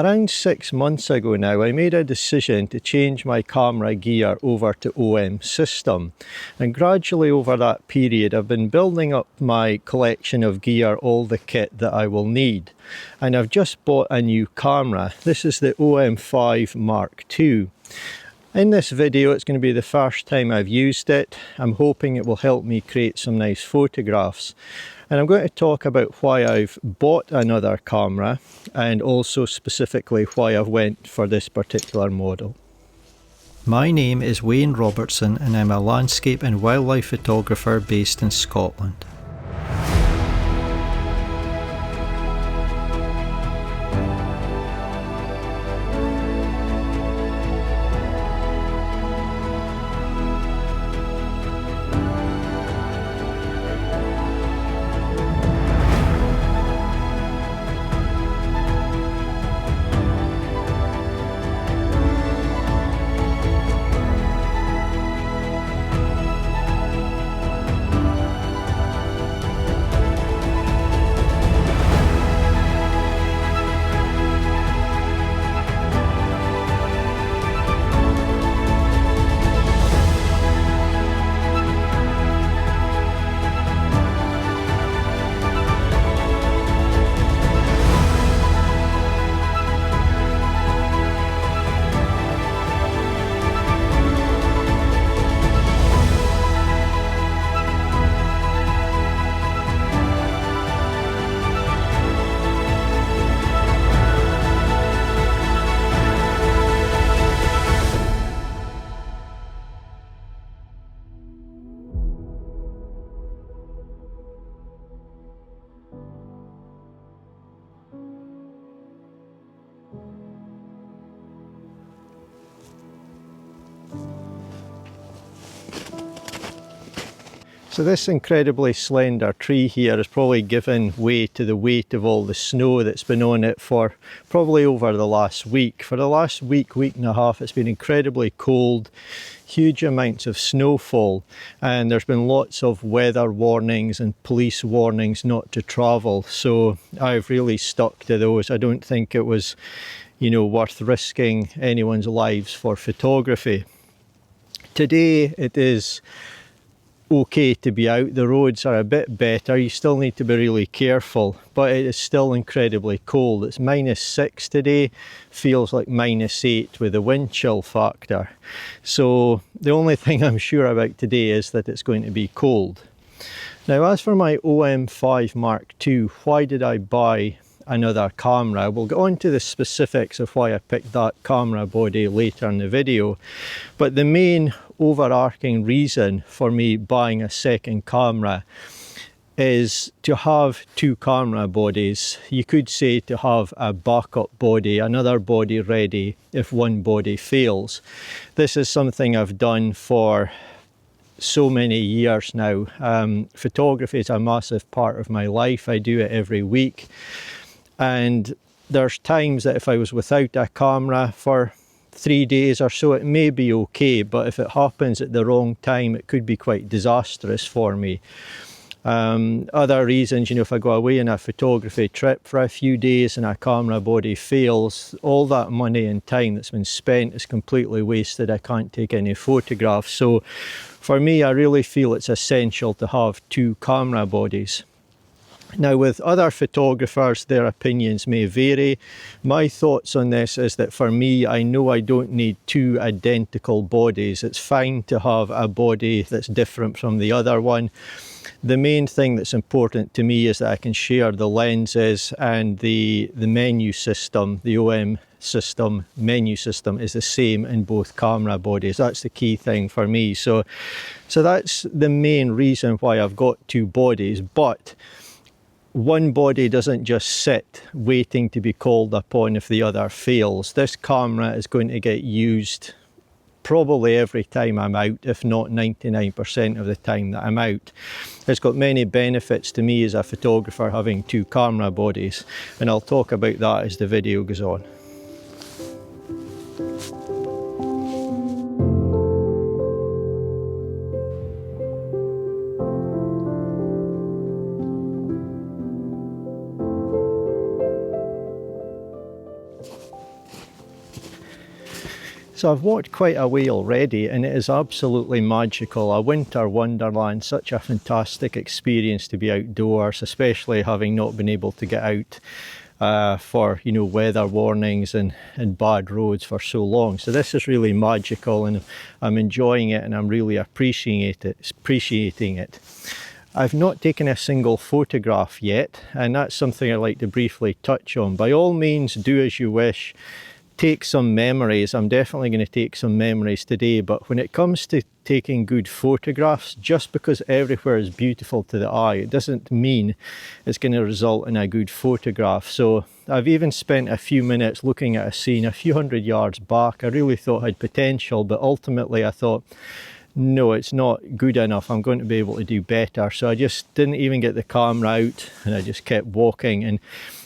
Around 6 months ago now, I made a decision to change my camera gear over to OM system. And gradually over that period, I've been building up my collection of gear, all the kit that I will need. And I've just bought a new camera. This is the OM-5 Mark II. In this video, it's going to be the first time I've used it. I'm hoping it will help me create some nice photographs. And I'm going to talk about why I've bought another camera and also specifically why I've went for this particular model. My name is Robertson and I'm a landscape and wildlife photographer based in Scotland. So this incredibly slender tree here has probably given way to the weight of all the snow that's been on it for probably over the last week. For the last week and a half, it's been incredibly cold, huge amounts of snowfall, and there's been lots of weather warnings and police warnings not to travel. So I've really stuck to those. I don't think it was, worth risking anyone's lives for photography. Today it is okay to be out. The roads are a bit better. You still need to be really careful, but it is still incredibly cold. It's -6 today, feels like -8 with the wind chill factor. So the only thing I'm sure about today is that it's going to be cold. Now, as for my OM-5 Mark II, why did I buy another camera? We'll get on to the specifics of why I picked that camera body later in the video, but the main overarching reason for me buying a second camera is to have two camera bodies. You could say to have a backup body, another body ready if one body fails. This is something I've done for so many years now. Photography is a massive part of my life. I do it every week. And there's times that if I was without a camera for 3 days or so, it may be okay, but if it happens at the wrong time, it could be quite disastrous for me. Other reasons, if I go away on a photography trip for a few days and a camera body fails, all that money and time that's been spent is completely wasted. I can't take any photographs. So for me, I really feel it's essential to have two camera bodies. Now, with other photographers, their opinions may vary. My thoughts on this is that for me, I know I don't need two identical bodies. It's fine to have a body that's different from the other one. The main thing that's important to me is that I can share the lenses, and the menu system, the OM system, menu system is the same in both camera bodies. That's the key thing for me. So that's the main reason why I've got two bodies, but one body doesn't just sit waiting to be called upon if the other fails. This camera is going to get used probably every time I'm out, if not 99% of the time that I'm out. It's got many benefits to me as a photographer having two camera bodies, and I'll talk about that as the video goes on. So I've walked quite a way already and it is absolutely magical. A winter wonderland, such a fantastic experience to be outdoors, especially having not been able to get out for, you know, weather warnings and bad roads for so long. So this is really magical and I'm enjoying it and I'm really appreciating it. I've not taken a single photograph yet, and that's something I'd like to briefly touch on. By all means, do as you wish. Take some memories. I'm definitely going to take some memories today, but when it comes to taking good photographs, just because everywhere is beautiful to the eye, it doesn't mean it's going to result in a good photograph. So I've even spent a few minutes looking at a scene a few hundred yards back. I really thought had potential, but ultimately I thought, no, it's not good enough. I'm going to be able to do better. So I just didn't even get the camera out and I just kept walking, and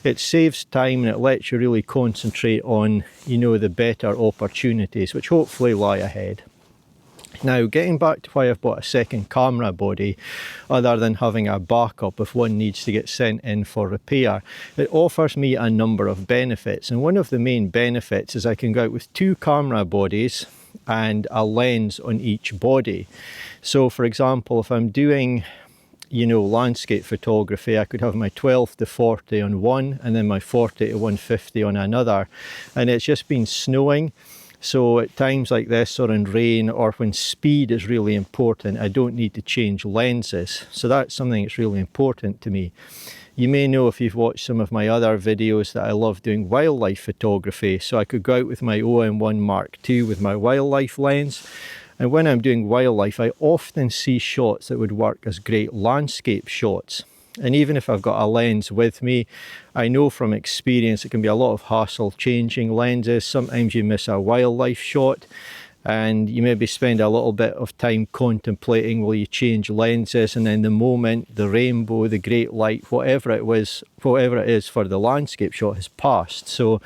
it saves time and it lets you really concentrate on, you know, the better opportunities which hopefully lie ahead. Now, getting back to why I've bought a second camera body, other than having a backup if one needs to get sent in for repair, it offers me a number of benefits. And one of the main benefits is I can go out with two camera bodies and a lens on each body. So for example, if I'm doing, you know, landscape photography, I could have my 12-40 on one and then my 40-150 on another. And it's just been snowing, so at times like this or in rain or when speed is really important, I don't need to change lenses. So that's something that's really important to me. You may know, if you've watched some of my other videos, that I love doing wildlife photography. So I could go out with my OM-1 Mark II with my wildlife lens. And when I'm doing wildlife, I often see shots that would work as great landscape shots. And even if I've got a lens with me, I know from experience it can be a lot of hassle changing lenses. Sometimes you miss a wildlife shot and you maybe spend a little bit of time contemplating will you change lenses, and then the moment the rainbow, the great light, whatever it is for the landscape shot has passed. So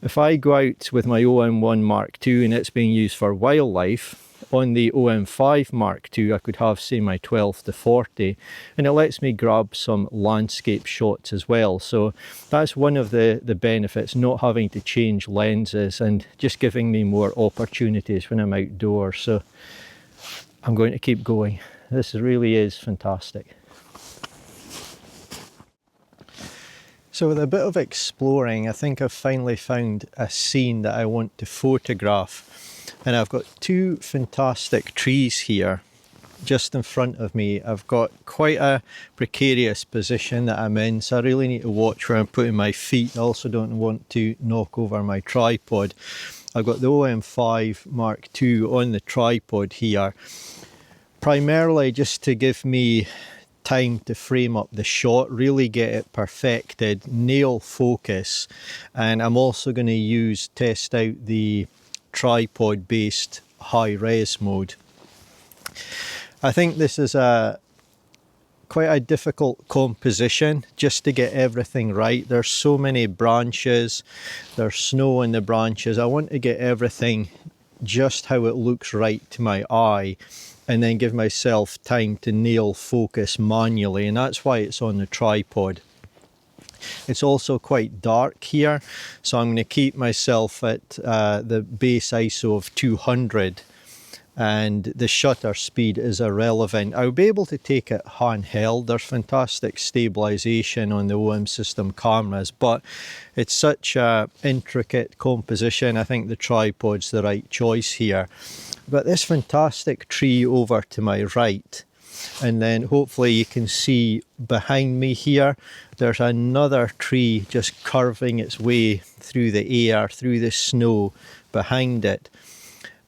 if I go out with my OM-1 Mark II and it's being used for wildlife, on the OM-5 Mark II I could have, say, my 12-40, and it lets me grab some landscape shots as well. So that's one of the benefits, not having to change lenses and just giving me more opportunities when I'm outdoors. So I'm going to keep going. This really is fantastic. So with a bit of exploring, I think I've finally found a scene that I want to photograph. And I've got two fantastic trees here just in front of me. I've got quite a precarious position that I'm in, so I really need to watch where I'm putting my feet. I also don't want to knock over my tripod. I've got the OM-5 Mark II on the tripod here, primarily just to give me time to frame up the shot, really get it perfected, nail focus. And I'm also going to test out the tripod based high res mode. I think this is quite a difficult composition just to get everything right. There's so many branches, there's snow in the branches. I want to get everything just how it looks right to my eye, and then give myself time to nail focus manually, and that's why it's on the tripod. It's also quite dark here, so I'm going to keep myself at the base ISO of 200, and the shutter speed is irrelevant. I'll be able to take it handheld. There's fantastic stabilization on the OM system cameras, but it's such a intricate composition. I think the tripod's the right choice here. I've got this fantastic tree over to my right, and then hopefully you can see behind me here there's another tree just curving its way through the air, through the snow behind it.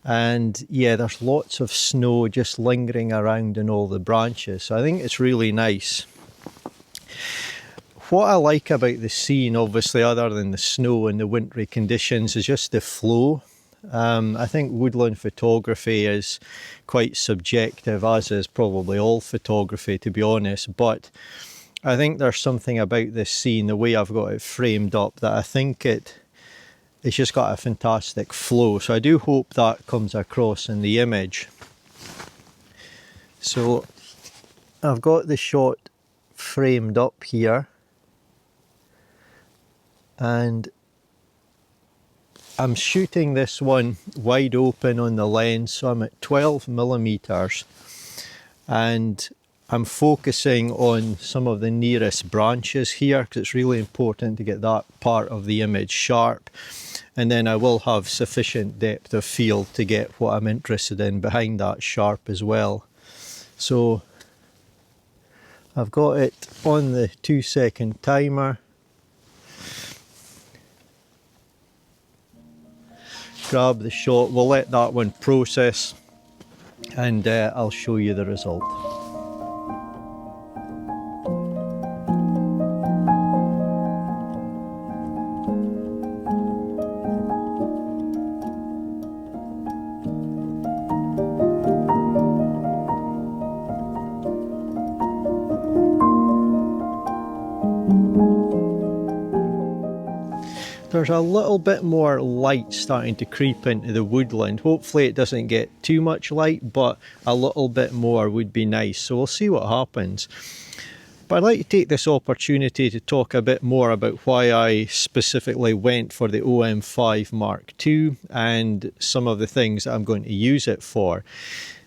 And yeah, there's lots of snow just lingering around in all the branches, so I think it's really nice. What I like about the scene, obviously, other than the snow and the wintry conditions, is just the flow. I think woodland photography is quite subjective, as is probably all photography, to be honest, but I think there's something about this scene, the way I've got it framed up, that I think it's just got a fantastic flow. So I do hope that comes across in the image. So I've got the shot framed up here, and I'm shooting this one wide open on the lens, so I'm at 12mm, and I'm focusing on some of the nearest branches here because it's really important to get that part of the image sharp, and then I will have sufficient depth of field to get what I'm interested in behind that sharp as well. So I've got it on the 2-second timer. Grab the shot, we'll let that one process, and I'll show you the result. There's a little bit more light starting to creep into the woodland. Hopefully it doesn't get too much light, but a little bit more would be nice. So we'll see what happens. But I'd like to take this opportunity to talk a bit more about why I specifically went for the OM-5 Mark II and some of the things that I'm going to use it for.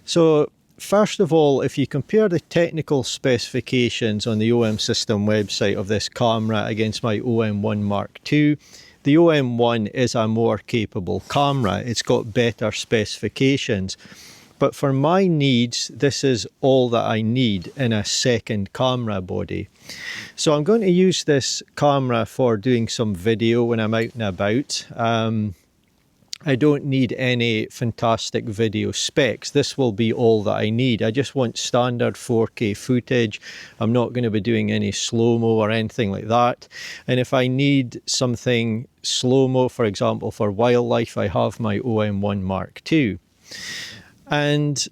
So first of all, if you compare the technical specifications on the OM system website of this camera against my OM-1 Mark II, the OM-1 is a more capable camera. It's got better specifications. But for my needs, this is all that I need in a second camera body. So I'm going to use this camera for doing some video when I'm out and about. I don't need any fantastic video specs. This will be all that I need. I just want standard 4K footage. I'm not going to be doing any slow-mo or anything like that. And if I need something slow-mo, for example, for wildlife, I have my OM-1 Mark II. And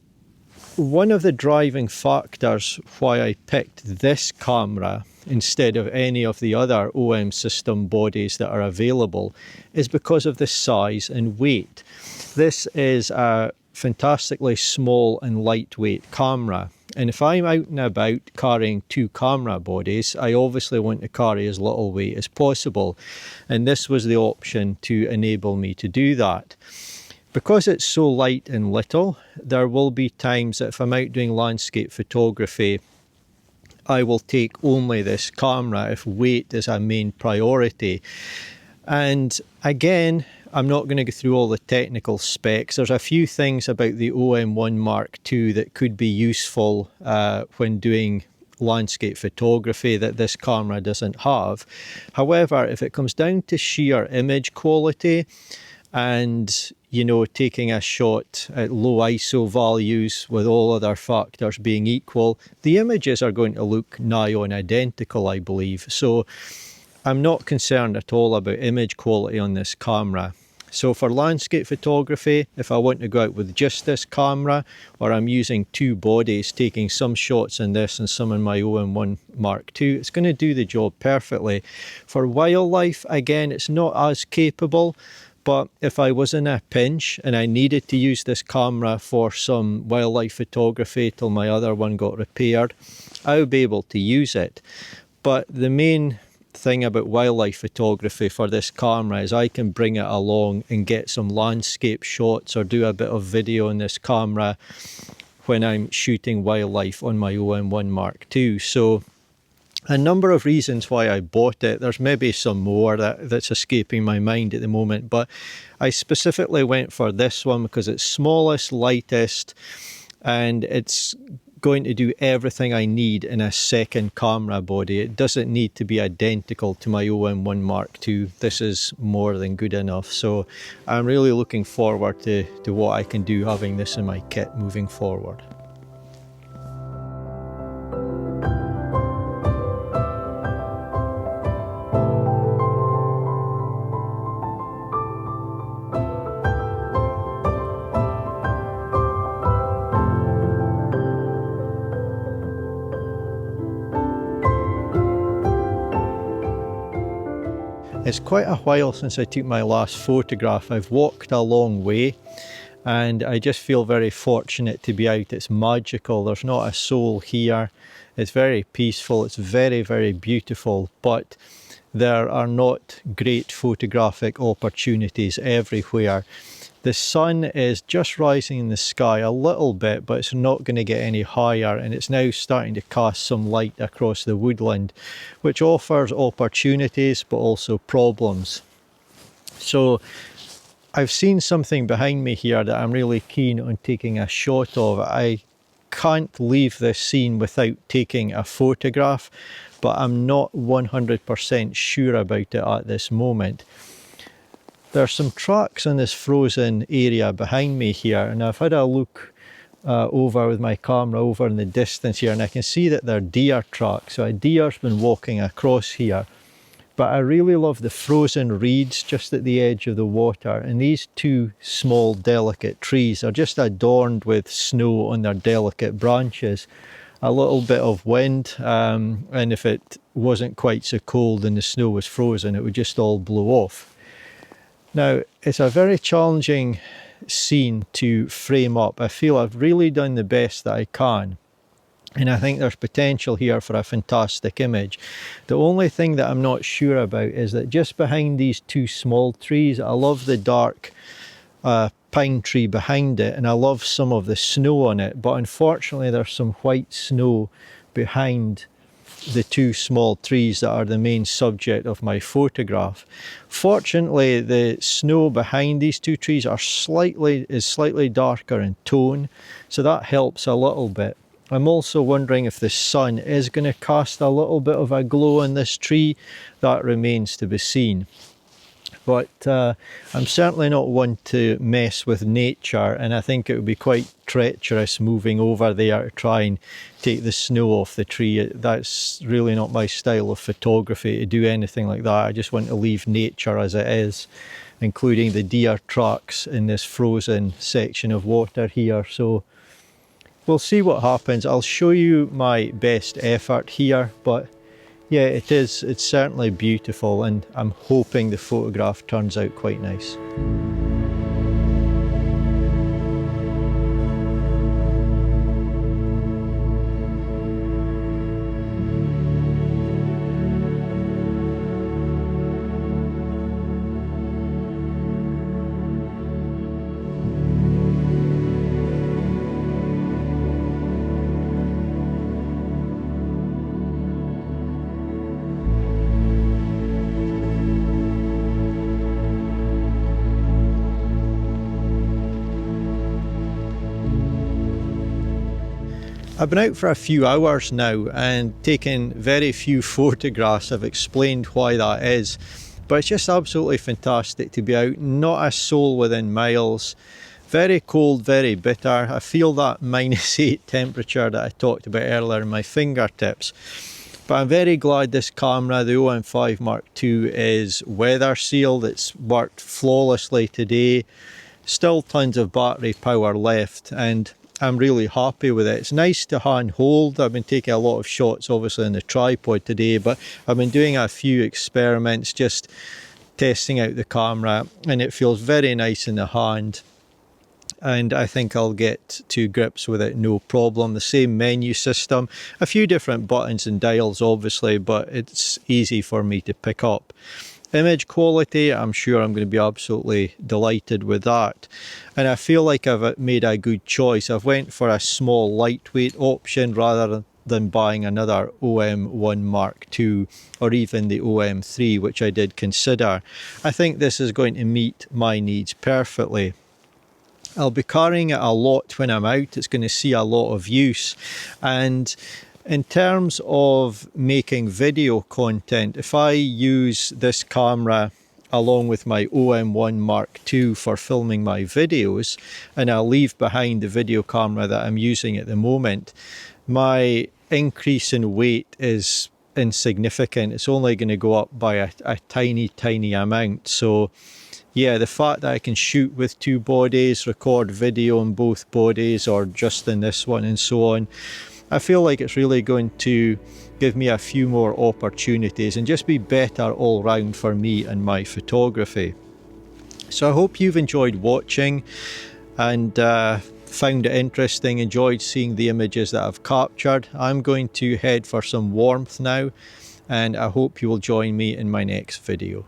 one of the driving factors why I picked this camera instead of any of the other OM system bodies that are available is because of the size and weight. This is a fantastically small and lightweight camera, and if I'm out and about carrying two camera bodies, I obviously want to carry as little weight as possible, and this was the option to enable me to do that. Because it's so light and little, there will be times that if I'm out doing landscape photography, I will take only this camera if weight is a main priority. And again, I'm not going to go through all the technical specs. There's a few things about the OM-1 Mark II that could be useful when doing landscape photography that this camera doesn't have. However, if it comes down to sheer image quality and, you know, taking a shot at low ISO values with all other factors being equal, the images are going to look nigh on identical, I believe. So I'm not concerned at all about image quality on this camera. So for landscape photography, if I want to go out with just this camera, or I'm using two bodies, taking some shots in this and some in my OM-1 Mark II, it's going to do the job perfectly. For wildlife, again, it's not as capable, but if I was in a pinch and I needed to use this camera for some wildlife photography till my other one got repaired, I would be able to use it. But the main thing about wildlife photography for this camera is I can bring it along and get some landscape shots or do a bit of video on this camera when I'm shooting wildlife on my OM-1 Mark II. So a number of reasons why I bought it. There's maybe some more that's escaping my mind at the moment, but I specifically went for this one because it's smallest, lightest, and it's going to do everything I need in a second camera body. It doesn't need to be identical to my OM-1 Mark II. This is more than good enough. So I'm really looking forward to what I can do having this in my kit moving forward. It's quite a while since I took my last photograph. I've walked a long way and I just feel very fortunate to be out. It's magical. There's not a soul here. It's very peaceful. It's very, very beautiful. But there are not great photographic opportunities everywhere. The sun is just rising in the sky a little bit, but it's not going to get any higher, and it's now starting to cast some light across the woodland, which offers opportunities but also problems. So I've seen something behind me here that I'm really keen on taking a shot of. I can't leave this scene without taking a photograph, but I'm not 100% sure about it at this moment. There's some tracks in this frozen area behind me here, and I've had a look over with my camera over in the distance here, and I can see that they're deer tracks. So a deer's been walking across here, but I really love the frozen reeds just at the edge of the water, and these two small delicate trees are just adorned with snow on their delicate branches. A little bit of wind, and if it wasn't quite so cold and the snow was frozen, it would just all blow off. Now, it's a very challenging scene to frame up. I feel I've really done the best that I can, and I think there's potential here for a fantastic image. The only thing that I'm not sure about is that just behind these two small trees, I love the dark pine tree behind it, and I love some of the snow on it, but unfortunately there's some white snow behind the two small trees that are the main subject of my photograph. Fortunately, the snow behind these two trees is slightly darker in tone, so that helps a little bit. I'm also wondering if the sun is going to cast a little bit of a glow on this tree. That remains to be seen. But I'm certainly not one to mess with nature, and I think it would be quite treacherous moving over there to try and take the snow off the tree. That's really not my style of photography, to do anything like that. I just want to leave nature as it is, including the deer tracks in this frozen section of water here. So we'll see what happens. I'll show you my best effort here, but yeah, it's certainly beautiful, and I'm hoping the photograph turns out quite nice. I've been out for a few hours now and taken very few photographs. I've explained why that is, but it's just absolutely fantastic to be out, not a soul within miles. Very cold, very bitter. I feel that -8 temperature that I talked about earlier in my fingertips. But I'm very glad this camera, the OM-5 Mark II, is weather sealed. It's worked flawlessly today. Still tons of battery power left, and I'm really happy with it. It's nice to hand hold. I've been taking a lot of shots obviously on the tripod today, but I've been doing a few experiments, just testing out the camera, and it feels very nice in the hand, and I think I'll get to grips with it no problem. The same menu system, a few different buttons and dials obviously, but it's easy for me to pick up. Image quality, I'm sure I'm going to be absolutely delighted with that. And I feel like I've made a good choice. I've went for a small lightweight option rather than buying another OM-1 Mark II or even the OM-3, which I did consider. I think this is going to meet my needs perfectly. I'll be carrying it a lot when I'm out. It's going to see a lot of use. And in terms of making video content, if I use this camera along with my OM-1 Mark II for filming my videos, and I'll leave behind the video camera that I'm using at the moment, my increase in weight is insignificant. It's only going to go up by a tiny amount. So yeah, the fact that I can shoot with two bodies, record video on both bodies or just in this one and so on, I feel like it's really going to give me a few more opportunities and just be better all round for me and my photography. So I hope you've enjoyed watching and found it interesting, enjoyed seeing the images that I've captured. I'm going to head for some warmth now and I hope you will join me in my next video.